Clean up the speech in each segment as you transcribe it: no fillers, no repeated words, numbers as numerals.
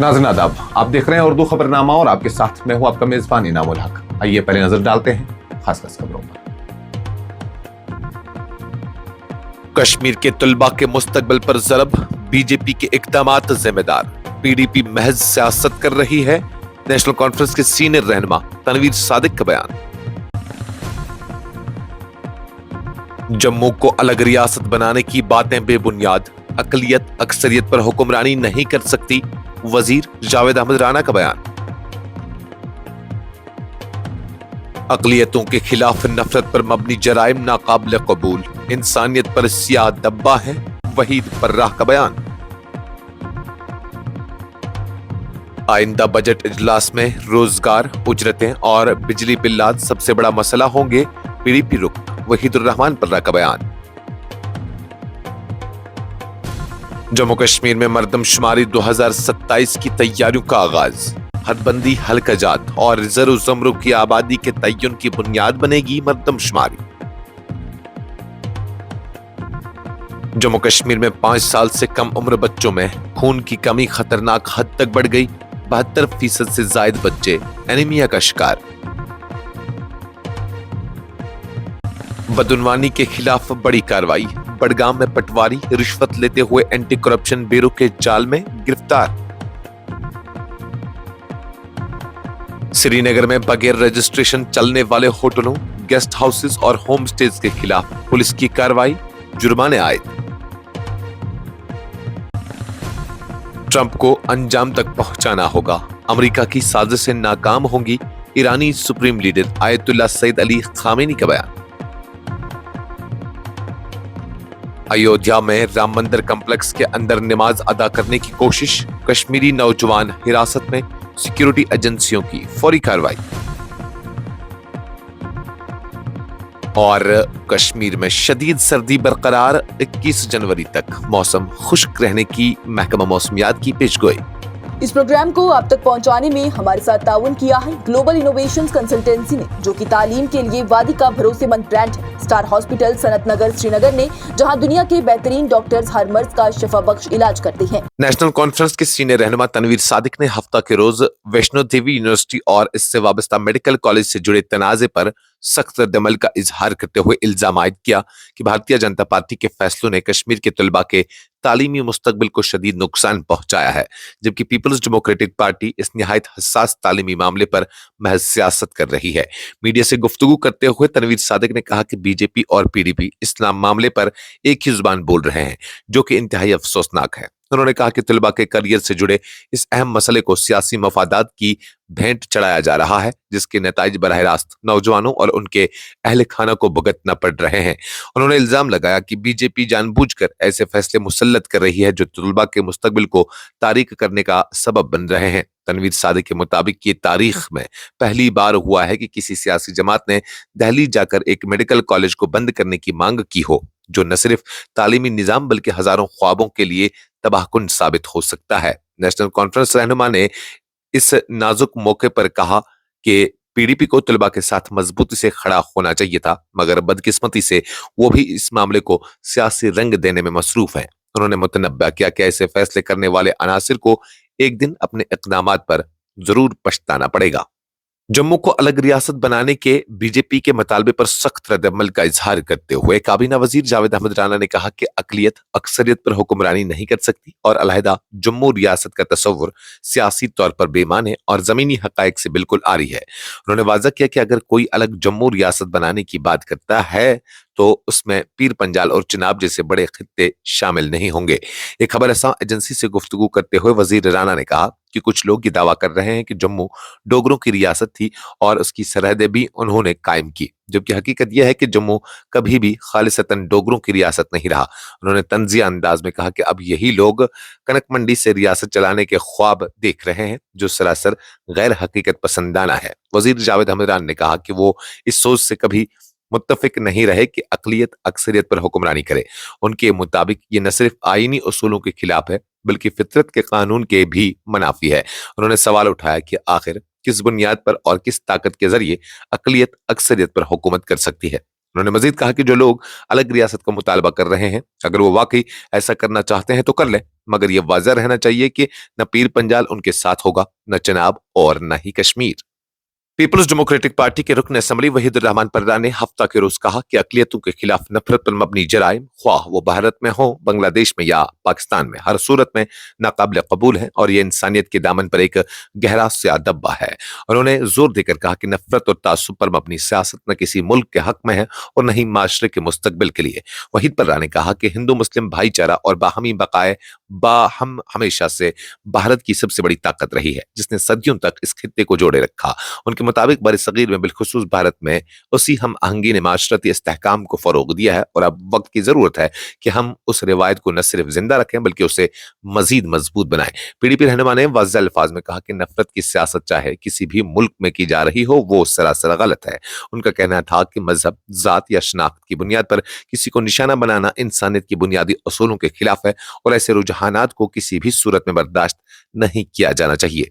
नाज़रीन आदाब, आप देख रहे हैं उर्दू खबरनामा और आपके साथ मैं हूं आपका मेजबान इनामुल हक। आइए पहले नजर डालते हैं खास खबरों पर। कश्मीर के तुलबा के मुस्तकबिल पर ज़रब, बीजेपी के इक़दामात जिम्मेदार, पीडीपी महज सियासत कर रही है। नेशनल कॉन्फ्रेंस के सीनियर रहनुमा तनवीर सादिक का बयान। जम्मू को अलग रियासत बनाने की बातें बेबुनियाद, अकलियत अक्सरियत पर हुक्मरानी नहीं कर सकती, वजीर जावेद अहमद राणा का बयान। अकलियतों के खिलाफ नफरत पर मबनी जराइम नाकाबिल कबूल, इंसानियत पर सियाह दब्बा है, वहीद पर्राह का बयान। आइंदा बजट इजलास में रोजगार, उजरतें और बिजली बिल्लात सबसे बड़ा मसला होंगे, पीडीपी रुकन वहीदुर रहमान पर्रा का बयान। जम्मू कश्मीर में मर्दमशुमारी 2027 की तैयारियों का आगाज, हदबंदी, हल्का-जात और रिजर्व ज़मरों की आबादी के तय्युन की बुनियाद बनेगी मर्दमशुमारी। जम्मू कश्मीर में 5 साल से कम उम्र बच्चों में खून की कमी खतरनाक हद तक बढ़ गई, 72% से जायद बच्चे एनीमिया का शिकार। बदउनवानी के खिलाफ बड़ी कार्रवाई, बडगाम में पटवारी रिश्वत लेते हुए एंटी करप्शन ब्यूरो के जाल में गिरफ्तार। श्रीनगर में बगैर रजिस्ट्रेशन चलने वाले होटलों, गेस्ट हाउसेस और होम स्टेज के खिलाफ पुलिस की कार्रवाई, जुर्माने आयद। ट्रंप को अंजाम तक पहुंचाना होगा, अमेरिका की साजिशें नाकाम होंगी, ईरानी supreme leader Ayatollah Sayyid Ali Khamenei का बयान। अयोध्या में राम मंदिर कॉम्प्लेक्स के अंदर नमाज अदा करने की कोशिश, कश्मीरी नौजवान हिरासत में, सिक्योरिटी एजेंसियों की फौरी कार्रवाई। और कश्मीर में शदीद सर्दी बरकरार, 21 जनवरी तक मौसम खुश्क रहने की महकमा मौसमियात की पेशगोई। इस प्रोग्राम को आप तक पहुंचाने में हमारे साथ ताउन किया है ग्लोबल इनोवेशंस कंसल्टेंसी ने, जो कि तालीम के लिए वादी का भरोसेमंद ब्रांड है। स्टार हॉस्पिटल सनत नगर श्रीनगर ने, जहां दुनिया के बेहतरीन डॉक्टर्स हर मर्ज का शिफा बख्श इलाज करते हैं। नेशनल कॉन्फ्रेंस के सीनियर रहनुमा तनवीर सादिक ने हफ्ता के रोज वैष्णो देवी यूनिवर्सिटी और इससे वाबस्ता मेडिकल कॉलेज से जुड़े तनाजे पर सख्त रद्दअमल का इजहार करते हुए इल्जाम आयद किया कि भारतीय जनता पार्टी के फैसलों ने कश्मीर के तलबा के तालीमी मुस्तकबिल को शदीद नुकसान पहुंचाया है, जबकि पीपल्स डेमोक्रेटिक पार्टी इस निहायत हसास तालीमी मामले पर महज सियासत कर रही है। मीडिया से गुफ्तगू करते हुए तनवीर सादिक ने कहा कि बीजेपी और पीडीपी इस्लाम मामले पर एक ही जुबान बोल रहे हैं, जो कि इंतहाई अफसोसनाक है। उन्होंने कहा कि तलबा के करियर से जुड़े इस अहम मसले को सियासी मफादात की भेंट चढ़ाया जा रहा है, जिसके नताइज बराह रास्त नौजवानों और उनके अहल खाना को भुगतना पड़ रहे हैं। उन्होंने इल्जाम लगाया कि बीजेपी जानबूझकर ऐसे फैसले मुसल्लत कर रही है जो तलबा के मुस्तकबिल को तारीक करने का सबब बन रहे हैं। तनवीर सादिक के मुताबिक ये तारीख में पहली बार हुआ है कि किसी सियासी जमात ने दिल्ली जाकर एक मेडिकल कॉलेज को बंद करने की मांग की हो, जो न सिर्फ तालीमी निजाम बल्कि हजारों ख्वाबों के लिए तबाहकुन साबित हो सकता है। नेशनल कॉन्फ्रेंस रहनुमा ने इस नाजुक मौके पर कहा कि पीडीपी को तलबा के साथ मजबूती से खड़ा होना चाहिए था, मगर बदकिस्मती से वो भी इस मामले को सियासी रंग देने में मसरूफ है। उन्होंने मुतनब्बा किया कि ऐसे फैसले करने वाले अनासिर को एक दिन अपने इक़दामात पर जरूर पछताना पड़ेगा। जम्मू को अलग रियासत बनाने के बीजेपी के मुतालबे पर सख्त रद्दअमल का इजहार करते हुए काबीना वजीर जावेद अहमद राणा ने कहा कि अकलियत अक्सरियत पर हुक्मरानी नहीं कर सकती और अलहदा जम्मू रियासत का तस्वुर सियासी तौर पर बेईमान है और जमीनी हकायक से बिल्कुल आरी है। उन्होंने वाज़ा किया कि अगर कोई अलग जम्मू रियासत बनाने की बात करता है तो उसमें पीर पंजाल और चिनाब जैसे बड़े खित्ते शामिल नहीं होंगे। एक खबर रसां एजेंसी से गुफ्तगू करते हुए वजीर राणा ने कहा कि कुछ लोग ये दावा कर रहे हैं कि जम्मू डोगरों की रियासत थी और उसकी सरहदें भी उन्होंने कायम की, जबकि हकीकत यह है कि जम्मू कभी भी खालिसतन डोगरों की रियासत नहीं रहा। उन्होंने तंजिया अंदाज में कहा कि अब यही लोग कनक मंडी से रियासत चलाने के ख्वाब देख रहे हैं, जो सरासर गैर हकीकत पसंदाना है। वजीर जावेद अहमद राणा ने कहा कि वो इस सोच से कभी मुत्तफिक नहीं रहे कि अकलियत अक्सरियत पर हुक्मरानी करे। उनके मुताबिक ये न सिर्फ आईनी उसूलों के खिलाफ है बल्कि फितरत के कानून के भी मुनाफी है। उन्होंने सवाल उठाया कि आखिर किस बुनियाद पर और किस ताकत के जरिए अकलियत अक्सरियत पर हुकूमत कर सकती है। انہوں نے مزید کہا کہ جو لوگ الگ ریاست کا مطالبہ کر رہے ہیں اگر وہ واقعی ایسا کرنا چاہتے ہیں تو کر لیں، مگر یہ واضح رہنا چاہیے کہ نہ پیر پنجال ان کے ساتھ ہوگا، نہ چناب اور نہ ہی کشمیر۔ پیپلز ڈیموکریٹک پارٹی کے رکن اسمبلی وحید الرحمان پردہ نے ہفتہ کے روز کہا کہ اقلیتوں کے خلاف نفرت پر مبنی جرائم خواہ وہ بھارت میں ہوں، بنگلہ دیش میں یا پاکستان میں، ہر صورت میں ناقابل قبول ہے اور یہ انسانیت کے دامن پر ایک گہرا سیاہ دبا ہے۔ انہوں نے زور دے کر کہا کہ نفرت اور تعصب پر مبنی سیاست نہ کسی ملک کے حق میں ہے اور نہ ہی معاشرے کے مستقبل کے لیے۔ وحید پردہ نے کہا کہ ہندو مسلم بھائی چارہ اور باہمی بقائے باہم ہمیشہ سے بھارت کی سب سے بڑی طاقت رہی ہے جس نے صدیوں تک اس خطے کو جوڑے رکھا۔ ان کے مطابق برصغیر میں بالخصوص بھارت میں اسی ہم آہنگی نے معاشرتی استحکام کو فروغ دیا ہے اور اب وقت کی ضرورت ہے کہ ہم اس روایت کو نہ صرف زندہ رکھیں بلکہ اسے مزید مضبوط بنائیں۔ پی ڈی پی رہنما نے واضح الفاظ میں کہا کہ نفرت کی سیاست چاہے کسی بھی ملک میں کی جا رہی ہو وہ سراسر غلط ہے۔ ان کا کہنا تھا کہ مذہب، ذات یا شناخت کی بنیاد پر کسی کو نشانہ بنانا انسانیت کی بنیادی اصولوں کے خلاف ہے اور ایسے رجحانات کو کسی بھی صورت میں برداشت نہیں کیا جانا چاہیے۔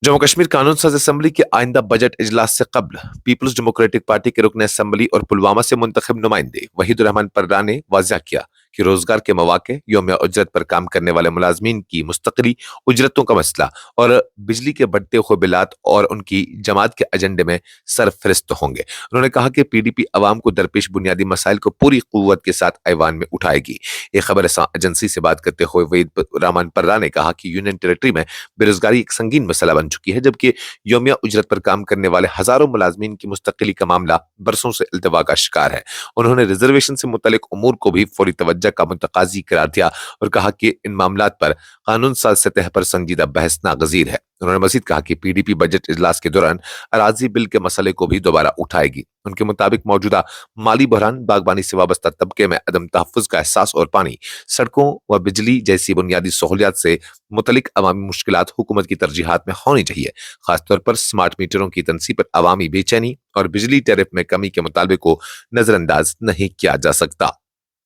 جموں کشمیر قانون ساز اسمبلی کے آئندہ بجٹ اجلاس سے قبل پیپلز ڈیموکریٹک پارٹی کے رکن اسمبلی اور پلوامہ سے منتخب نمائندے وحید الرحمان پردہ نے واضح کیا کہ روزگار کے مواقع، یوم اجرت پر کام کرنے والے ملازمین کی مستقلی اجرتوں کا مسئلہ اور بجلی کے بڑھتے ہوئے بلات اور ان کی جماعت کے ایجنڈے میں سرفہرست ہوں گے۔ انہوں نے کہا کہ پی ڈی پی عوام کو درپیش بنیادی مسائل کو پوری قوت کے ساتھ ایوان میں اٹھائے گی۔ ایک خبر رساں ایجنسی سے بات کرتے ہوئے وحید الرحمان پردہ نے کہا کہ یونین ٹیریٹری میں بے روزگاری ایک سنگین مسئلہ بن چکی ہے جبکہ یومیہ اجرت پر کام کرنے والے ہزاروں ملازمین کی مستقلی کا معاملہ برسوں سے التوا کا شکار ہے۔ انہوں نے ریزرویشن سے متعلق امور کو بھی فوری توجہ کا متقاضی قرار دیا اور کہا کہ ان معاملات پر قانون ساز سطح پر سنجیدہ بحث ناگزیر ہے۔ انہوں نے مزید کہا کہ پی ڈی پی بجٹ اجلاس کے دوران اراضی بل کے مسئلے کو بھی دوبارہ اٹھائے گی۔ ان کے مطابق موجودہ مالی بحران، باغبانی سے وابستہ طبقے میں عدم تحفظ کا احساس اور پانی، سڑکوں و بجلی جیسی بنیادی سہولیات سے متعلق عوامی مشکلات حکومت کی ترجیحات میں ہونی چاہیے۔ خاص طور پر سمارٹ میٹروں کی تنصیب پر عوامی بے چینی اور بجلی ٹیرف میں کمی کے مطالبے کو نظر انداز نہیں کیا جا سکتا۔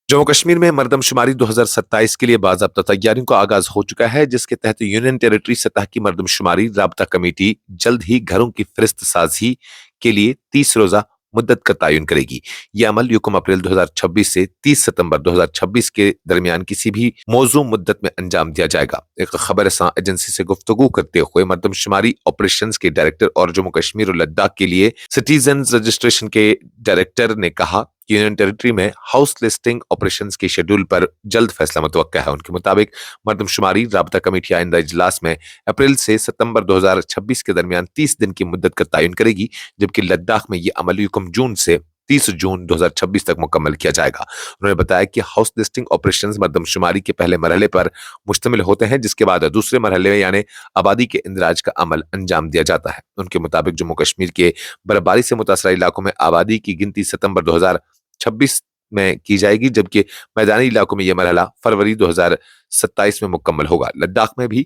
جموں کشمیر میں مردم شماری 2027 کے لیے باضابطہ تیاریوں کا آغاز ہو چکا ہے جس کے تحت یونین ٹیریٹری سطح کی مردم شماری رابطہ کمیٹی جلد ہی گھروں کی فہرست سازی کے لیے 30 روزہ مدت کا تعین کرے گی۔ یہ عمل 1 اپریل 2026 سے 30 ستمبر 2026 کے درمیان کسی بھی موزوں مدت میں انجام دیا جائے گا۔ ایک خبر رساں ایجنسی سے گفتگو کرتے ہوئے مردم شماری آپریشنز کے ڈائریکٹر اور جموں کشمیر اور لداخ کے لیے سٹیزنز رجسٹریشن کے ڈائریکٹر نے کہا کہ یونین ٹیریٹری میں ہاؤس لسٹنگ آپریشنز کے شیڈول پر جلد فیصلہ متوقع ہے۔ ان کے مطابق مردم شماری رابطہ کمیٹی آئندہ اجلاس میں اپریل سے ستمبر 2026 کے درمیان 30 دن کی مدت کا تعین کرے گی جبکہ لداخ میں یہ عمل 1 جون سے 30 جون 2026 تک مکمل کیا جائے گا۔ انہوں نے بتایا کہ ہاؤس لسٹنگ آپریشنز مردم شماری کے پہلے مرحلے پر مشتمل ہوتے ہیں جس کے بعد دوسرے مرحلے میں یعنی آبادی کے اندراج کا عمل انجام دیا جاتا ہے۔ ان کے مطابق جموں کشمیر کے برفباری سے متاثرہ علاقوں میں آبادی کی گنتی ستمبر 2026 میں کی جائے گی جبکہ میدانی علاقوں میں یہ مرحلہ فروری 2027 میں مکمل ہوگا۔ لداخ میں بھی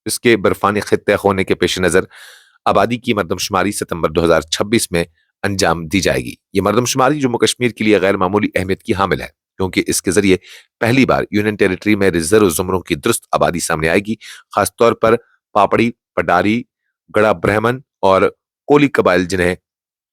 اس کے برفانی خطے ہونے کے پیش نظر آبادی کی مردم شماری ستمبر 2026 میں انجام دی جائے گی۔ یہ مردم شماری جموں کشمیر کے لیے غیر معمولی اہمیت کی حامل ہے کیونکہ اس کے ذریعے پہلی بار یونین ٹیریٹری میں ریزرو زمروں کی درست آبادی سامنے آئے گی، خاص طور پر پاپڑی، پڈاری، گڑا برہمن اور کولی قبائل جنہیں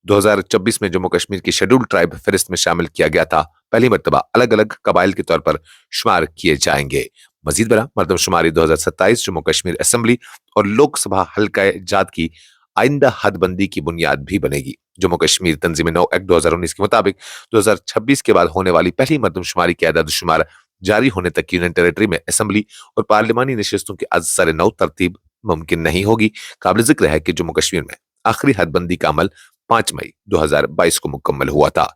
2026 میں جموں کشمیر کی شیڈول ٹرائب فہرست میں شامل کیا گیا تھا، پہلی مرتبہ الگ الگ قبائل کے طور پر شمار کیے جائیں گے۔ مزید برآں مردم شماری 2027 جموں کشمیر اسمبلی اور لوک سبھا حلقہ جات کی آئندہ حد بندی کی بنیاد بھی بنے گی۔ جموں کشمیر تنظیم نو ایکٹ 2019 کے مطابق 2026 کے بعد ہونے والی پہلی مردم شماری کی اعداد و شمار جاری ہونے تک یونین ٹیریٹری میں اسمبلی اور پارلیمانی نشستوں کی از سر نو ترتیب ممکن نہیں ہوگی۔ قابل ذکر ہے کہ جموں کشمیر میں آخری حد بندی کا عمل 5 مئی 2022 کو مکمل ہوا تھا۔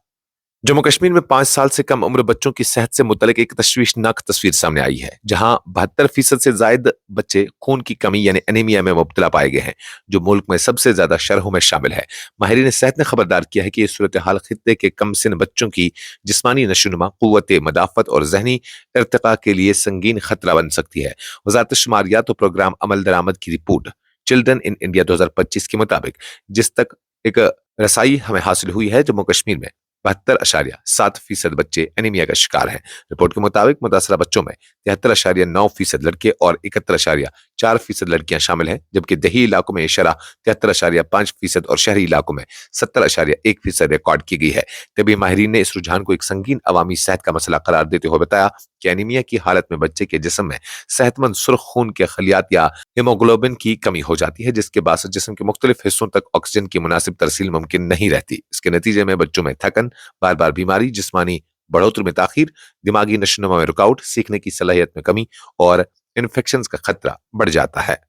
جموں کشمیر میں 5 سال سے کم عمر بچوں کی صحت سے متعلق ایک تشویشناک تصویر سامنے آئی ہے جہاں 72% سے زائد بچے خون کی کمی یعنی انیمیا میں مبتلا پائے گئے ہیں جو ملک میں سب سے زیادہ شرحوں میں شامل ہے۔ ماہرین صحت نے خبردار کیا ہے کہ یہ صورتحال خطے کے کم سن بچوں کی جسمانی نشوونما، قوت مدافعت اور ذہنی ارتقاء کے لیے سنگین خطرہ بن سکتی ہے۔ وزارت شماریات و پروگرام عمل درآمد کی رپورٹ چلڈرن ان انڈیا 2025 کے مطابق جس تک ایک رسائی ہمیں حاصل ہوئی ہے، جموں کشمیر میں 72.7% بچے انیمیا کا شکار ہیں۔ رپورٹ کے مطابق متاثرہ بچوں میں 73.9% لڑکے اور 71.4 4% लड़कियां शामिल हैं, जबकि देही इलाकों में ये शरह 73.5% और शहरी इलाकों में 70.1% रिकॉर्ड की गई है। तभी माहिरीन ने इस रुझान को एक संगीन अवामी सेहत का मसला करार देते हुए बताया कि एनीमिया की हालत में बच्चे के जिस्म में सेहतमंद सुर्ख खून के खलियात या हीमोग्लोबिन की कमी हो जाती है, जिसके बावजूद जिस्म के मुख्तलिफ हिस्सों तक ऑक्सीजन की मुनासिब तरसील मुमकिन नहीं रहती। इसके नतीजे में बच्चों में थकन, बार बार बीमारी, जिस्मानी बढ़ोतरी में ताखीर, दिमागी नशोनुमा में रुकावट, सीखने की सलाहियत में कमी और इन्फेक्शंस का खतरा बढ़ जाता है।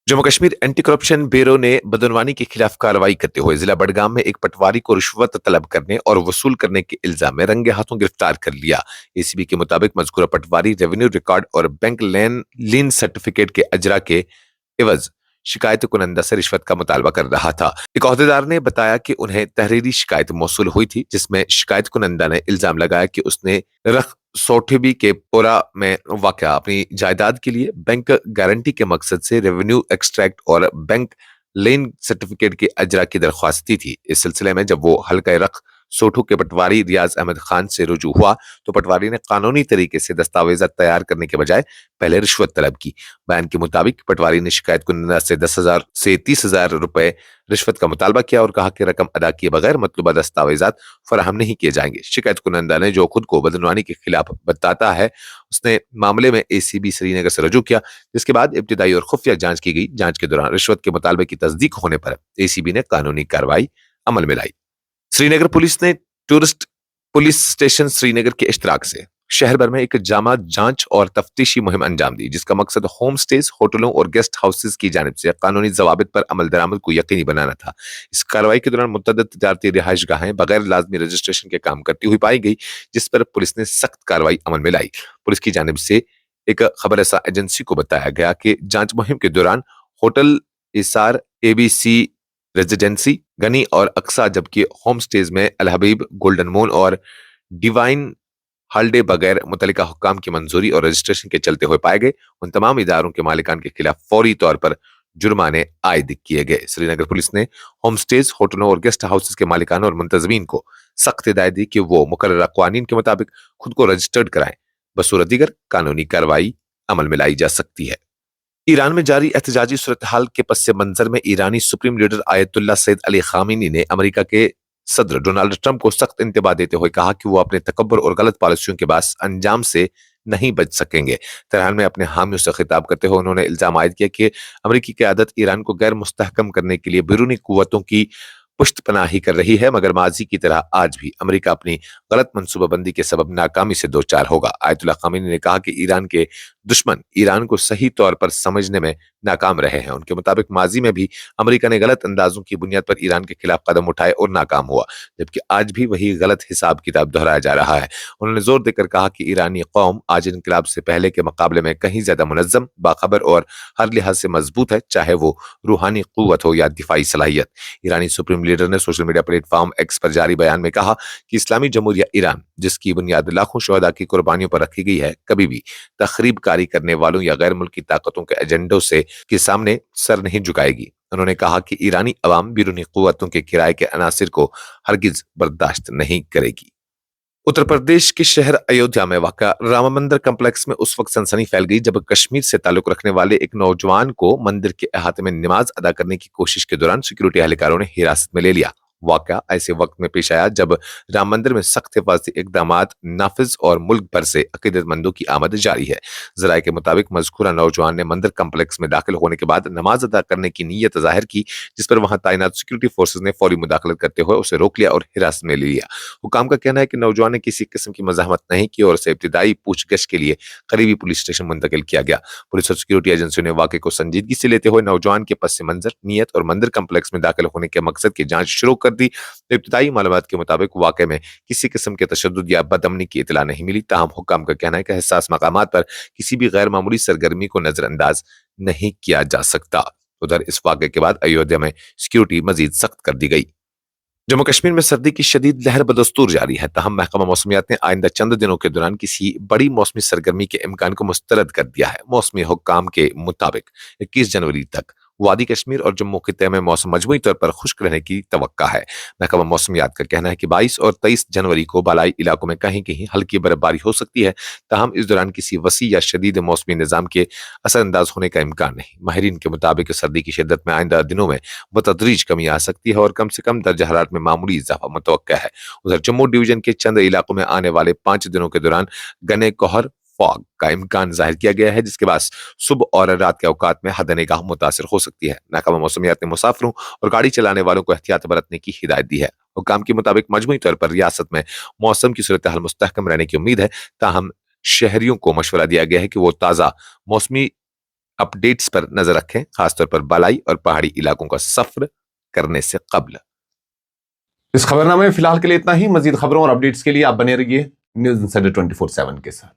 Jammu Kashmir anti corruption bureau ने बदनवानी के खिलाफ कार्रवाई करते हुए जिला बडगाम में एक पटवारी को रिश्वत तलब करने और वसूल करने के इल्जाम में रंगे हाथों गिरफ्तार कर लिया। एसीबी के मुताबिक मजकूरा पटवारी रेवेन्यू रिकॉर्ड और बैंक लीन सर्टिफिकेट के अजरा के एवज शिकायत कुनंदा से रिश्वत का मुतालबा कर रहा था। एक अहदेदार ने बताया कि उन्हें तहरीरी शिकायत मौसूल हुई थी, जिसमें शिकायत कुनंदा ने इल्जाम लगाया कि उसने रख सोठबी के पोरा में वाक़या अपनी जायदाद के लिए बैंक गारंटी के मकसद से रेवेन्यू एक्सट्रैक्ट और बैंक लेन सर्टिफिकेट के अजरा की दरख्वास्त दी थी। इस सिलसिले में जब वो हल्का रख सोठू के पटवारी रियाज अहमद खान से रुजू हुआ तो पटवारी ने कानूनी तरीके से दस्तावेजात तैयार करने के बजाय पहले रिश्वत तलब की। बयान के मुताबिक पटवारी ने शिकायत कुनंदा से 10,000 से 30,000 रुपए रिश्वत का मुतालबा किया और कहा कि रकम अदा किए बगैर मतलूबा दस्तावेजात फराहम नहीं किए जाएंगे। शिकायत कुनंदा ने, जो खुद को बदनवानी के खिलाफ बताता है, उसने मामले में एसीबी श्रीनगर से रुजू किया, जिसके बाद इब्तिदाई और खुफिया जांच की गई। जांच के दौरान रिश्वत के मुतालबे की तस्दीक होने पर एसीबी ने कानूनी कार्रवाई अमल में लाई। श्रीनगर पुलिस ने टूरिस्ट पुलिस स्टेशन श्रीनगर के इश्तराक से शहर भर में एक जामा जांच और तफ्तीशी मुहिम अंजाम दी, जिसका मकसद होम स्टेज, होटलों और गेस्ट हाउसेज की जानिब से कानूनी जवाबित पर अमल दरामद को यकीनी बनाना था। इस कार्रवाई के दौरान मुतअद्दिद तिजारती रिहाइश गाहें बगैर लाजमी रजिस्ट्रेशन के काम करती हुई पाई गई, जिस पर पुलिस ने सख्त कार्रवाई अमल में लाई। पुलिस की जानिब से एक खबर रसा एजेंसी को बताया गया कि जांच मुहिम के दौरान होटल इसार, ABC रेजिडेंसी, गनी और अक्सा, जबकि होम स्टेज में अल हबीब, गोल्डन मून और डिवाइन हॉलिडे बगैर मुतल्लिका हुक्काम की मंजूरी और रजिस्ट्रेशन के चलते हुए पाए गए। उन तमाम इदारों के मालिकान के खिलाफ फौरी तौर पर जुर्माने आयद किए गए। श्रीनगर पुलिस ने होम स्टेज, होटलों और गेस्ट हाउसेज के मालिकान और मुंतजमीन को सख्त हिदायत दी कि वो मुकर्ररा क़वानीन के मुताबिक खुद को रजिस्टर्ड कराएं, बसूरत दीगर कानूनी कार्रवाई अमल में लाई जा सकती है। ईरान में जारी एहतजाजी सूरत हाल के पस मंजर में ईरानी supreme leader Ayatollah Sayyid Ali Khamenei ने अमेरिका के सदर डोनाल्ड ट्रंप को सख्त इंतबाह देते हुए कहा कि वो अपने तकब्बुर और गलत पॉलिसियों के बास अंजाम से नहीं बच सकेंगे। तेहरान में अपने हामियों से खिताब करते हुए उन्होंने इल्जाम आयद किया कि अमेरिकी क़यादत ईरान को गैर मुस्तहकम करने के लिए बैरूनी कुव्वतों की पुश्त पनाही कर रही है, मगर माजी की तरह आज भी अमेरिका अपनी गलत मनसूबाबंदी के सबब नाकामी से दो चार होगा। आयतुल्लाह खामेनी ने कहा कि ईरान के दुश्मन ईरान को सही तौर पर समझने में नाकाम रहे हैं। उनके मुताबिक माजी में भी अमेरिका ने गलत अंदाजों की बुनियाद पर ईरान के खिलाफ कदम उठाए और नाकाम हुआ, जबकि आज भी वही गलत हिसाब किताब दोहराया जा रहा है। उन्होंने जोर देकर कहा कि ईरानी कौम आज इनकलाब से पहले के मुकाबले में कहीं ज्यादा मुनज्जम, बाखबर और हर लिहाज से मजबूत है, चाहे वो रूहानी कुव्वत हो या दिफाई सलाहियत। ईरानी सुप्रीम लीडर ने सोशल मीडिया प्लेटफॉर्म एक्स पर जारी बयान में कहा कि इस्लामी जमहूरिया ईरान, जिसकी बुनियाद लाखों शहदा की कुर्बानियों पर रखी गई है, कभी भी तखरीब कारी करने वालों या गैर मुल्की ताकतों के एजेंडों से के सामने सर नहीं झुकाएगी। उन्होंने कहा कि ईरानी अवाम बैरूनी कुव्वतों के किराए के अनासिर को हरगिज बर्दाश्त नहीं करेगी। उत्तर प्रदेश के शहर अयोध्या में वाक़ा राम मंदिर कम्प्लेक्स में उस वक्त सनसनी फैल गई जब कश्मीर से ताल्लुक रखने वाले एक नौजवान को मंदिर के अहाते में नमाज अदा करने की कोशिश के दौरान सिक्योरिटी एहलकारों ने हिरासत में ले लिया। वाक़या ऐसे वक्त में पेश आया जब राम मंदिर में सख्त हिफाजती इक़दामात नाफिज और मुल्क भर से अक़ीदतमंदों की आमद जारी है। ज़राए के मुताबिक मज़कूरा नौजवान ने मंदिर कम्प्लेक्स में दाखिल होने के बाद नमाज अदा करने की नीयत ज़ाहिर की, जिस पर वहां तैनात सिक्योरिटी फोर्सेज ने फौरी मुदाखलत करते हुए उसे रोक लिया और हिरासत में ले लिया। हुकाम का कहना है कि नौजवान ने किसी किस्म की मज़ाहमत नहीं की और उसे इब्तिदाई पूछगछ के लिए करीबी पुलिस स्टेशन मुंतकिल किया गया। पुलिस और सिक्योरिटी एजेंसियों ने वाक़े को संजीदगी से लेते हुए नौजवान के पस मंजर, नीयत और मंदिर कम्प्लेक्स में दाखिल होने के मकसद की जांच शुरू कर दी। इब्तिदाई मालूमात के मुताबिक वाक़े में किसी किस्म के तशद्दुद या बदअमनी की इतला नहीं मिली। ताहम हुक्काम का कहना है कि हसास मकामात पर किसी भी गैर मामूली सरगर्मी को नजरअंदाज नहीं किया जा सकता। उधर इस वाक़े के बाद अयोध्या में सिक्योरिटी मजीद सख्त कर दी गई। जम्मू कश्मीर में सर्दी की शदीद लहर बदस्तूर जारी है। ताहम महकमा मौसमियात ने आइंदा चंद दिनों के दौरान किसी बड़ी मौसमी सरगर्मी के इम्कान को मुस्तरद कर दिया है। मौसमी हुक्काम के मुताबिक 21 जनवरी तक वादी कश्मीर और जम्मू खित्ते में मौसम मजमूई तौर पर खुश्क रहने की तवक्का है। महकमा मौसमियात का कहना है कि 22 और 23 जनवरी को बालाई इलाकों में कहीं कहीं हल्की बर्फबारी हो सकती है, ताहम इस दौरान किसी वसी या शदीद मौसमी निज़ाम के असरअंदाज होने का इम्कान नहीं। माहिरीन के मुताबिक सर्दी की शिद्दत में आइंदा दिनों में बतदरीज कमी आ सकती है और कम से कम दर्जा हरारत में मामूली इजाफा मुतवक्का है। उधर जम्मू डिवीजन के चंद इलाकों में आने वाले 5 दिनों के दौरान घने कोहर फॉग का इम्कान जाहिर किया गया है, जिसके बाद सुबह और रात के औकात में हद निगाह मुतासिर हो सकती है। महकमा मौसमियात ने मुसाफिरों और गाड़ी चलाने वालों को एहतियात बरतने की हिदायत दी है। हुकाम के मुताबिक मजमूई तौर पर रियासत में मौसम की सूरत हाल मुस्तहकम रहने की उम्मीद है, ताहम शहरियों को मशवरा दिया गया है कि वो ताज़ा मौसमी अपडेट्स पर नजर रखें, खासतौर पर बालाई और पहाड़ी इलाकों का सफर करने से कबल। इस खबरनामे में फिलहाल के लिए इतना ही। मजीद खबरों और अपडेट्स के लिए आप बने रहिए न्यूज़ इंसाइडर 24/7 के साथ।